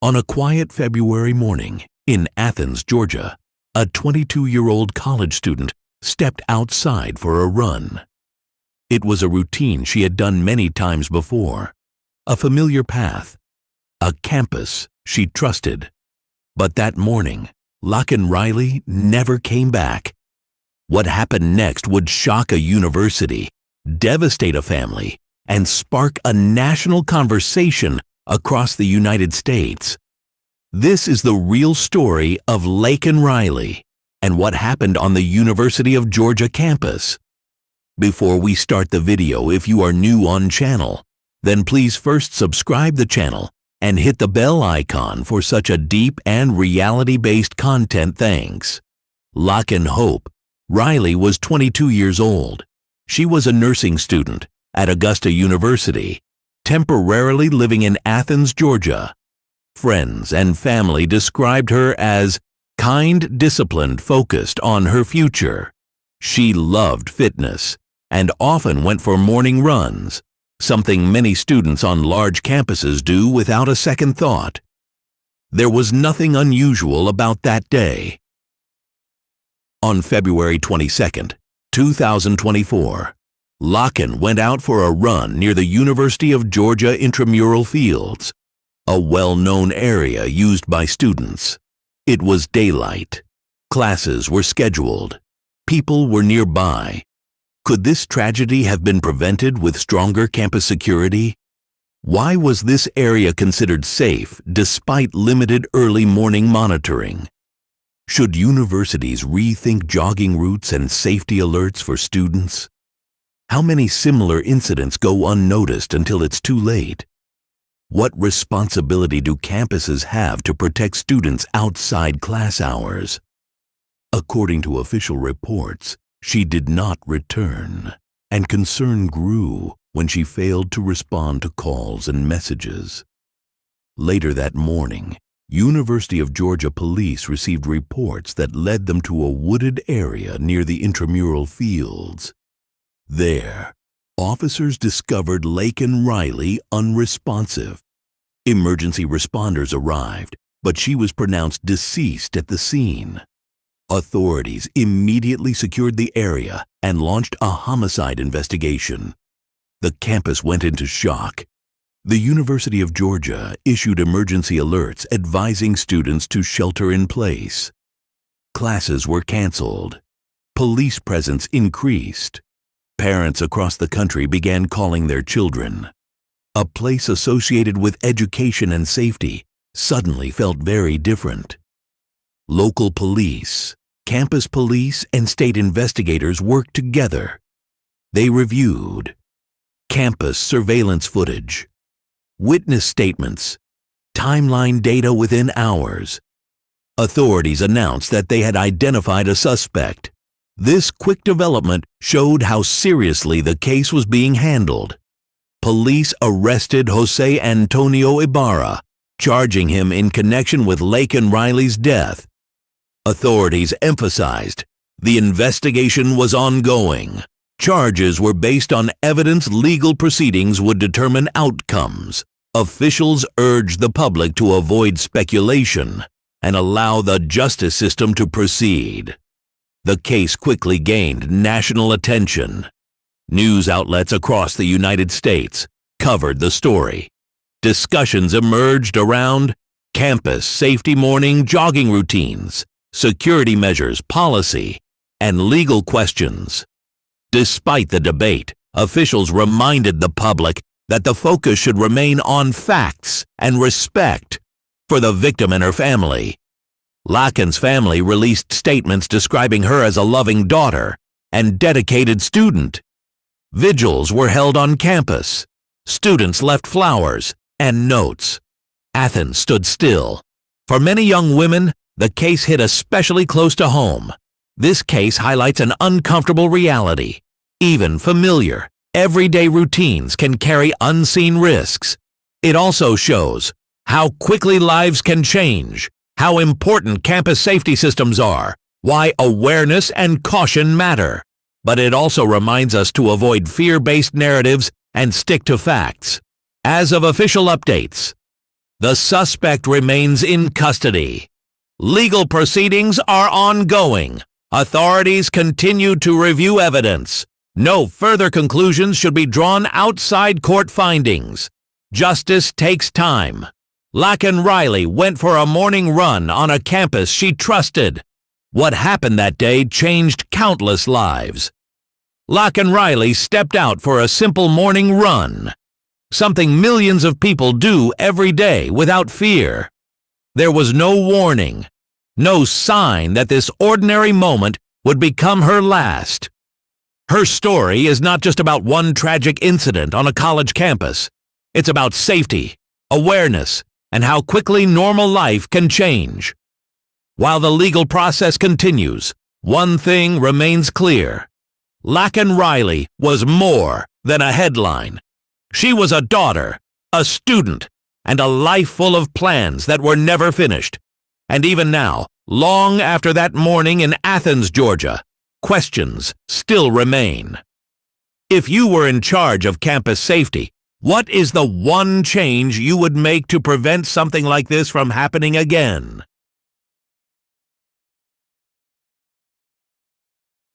On a quiet February morning in Athens, Georgia, a 22-year-old college student stepped outside for a run. It was a routine she had done many times before, a familiar path, a campus she trusted. But that morning, Laken Riley never came back. What happened next would shock a university, devastate a family, and spark a national conversation across the United States. This is the real story of Laken Riley and what happened on the University of Georgia campus. Before we start the video, if you are new on channel, then please first subscribe the channel and hit the bell icon for such a deep and reality-based content. Thanks. Laken Hope Riley was 22 years old. She was a nursing student at Augusta University, temporarily living in Athens, Georgia. Friends and family described her as kind, disciplined, focused on her future. She loved fitness and often went for morning runs, something many students on large campuses do without a second thought. There was nothing unusual about that day. On February 22, 2024, Laken went out for a run near the University of Georgia intramural fields, a well-known area used by students. It was daylight. Classes were scheduled. People were nearby. Could this tragedy have been prevented with stronger campus security? Why was this area considered safe despite limited early morning monitoring? Should universities rethink jogging routes and safety alerts for students? How many similar incidents go unnoticed until it's too late? What responsibility do campuses have to protect students outside class hours? According to official reports, she did not return, and concern grew when she failed to respond to calls and messages. Later that morning, University of Georgia police received reports that led them to a wooded area near the intramural fields. There, officers discovered Laken Riley unresponsive. Emergency responders arrived, but she was pronounced deceased at the scene. Authorities immediately secured the area and launched a homicide investigation. The campus went into shock. The University of Georgia issued emergency alerts advising students to shelter in place. Classes were canceled. Police presence increased. Parents across the country began calling their children. A place associated with education and safety suddenly felt very different. Local police, campus police, and state investigators worked together. They reviewed campus surveillance footage, witness statements, timeline data within hours. Authorities announced that they had identified a suspect. This quick development showed how seriously the case was being handled. Police arrested Jose Antonio Ibarra, charging him in connection with Laken Riley's death. Authorities emphasized the investigation was ongoing. Charges were based on evidence. Legal proceedings would determine outcomes. Officials urged the public to avoid speculation and allow the justice system to proceed. The case quickly gained national attention. News outlets across the United States covered the story. Discussions emerged around campus safety, morning jogging routines, security measures, policy, and legal questions. Despite the debate, officials reminded the public that the focus should remain on facts and respect for the victim and her family. Laken's family released statements describing her as a loving daughter and dedicated student. Vigils were held on campus. Students left flowers and notes. Athens stood still. For many young women, the case hit especially close to home. This case highlights an uncomfortable reality. Even familiar, everyday routines can carry unseen risks. It also shows how quickly lives can change, how important campus safety systems are, why awareness and caution matter. But it also reminds us to avoid fear-based narratives and stick to facts. As of official updates, The suspect remains in custody. Legal proceedings are ongoing. Authorities continue to review evidence. No further conclusions should be drawn outside court findings. Justice takes time. Laken Riley went for a morning run on a campus she trusted. What happened that day changed countless lives. Laken Riley stepped out for a simple morning run, something millions of people do every day without fear. There was no warning, no sign that this ordinary moment would become her last. Her story is not just about one tragic incident on a college campus. It's about safety, awareness, and how quickly normal life can change. While the legal process continues, one thing remains clear. Laken Riley was more than a headline. She was a daughter, a student, and a life full of plans that were never finished. And even now, long after that morning in Athens, Georgia, questions still remain. If you were in charge of campus safety, what is the one change you would make to prevent something like this from happening again?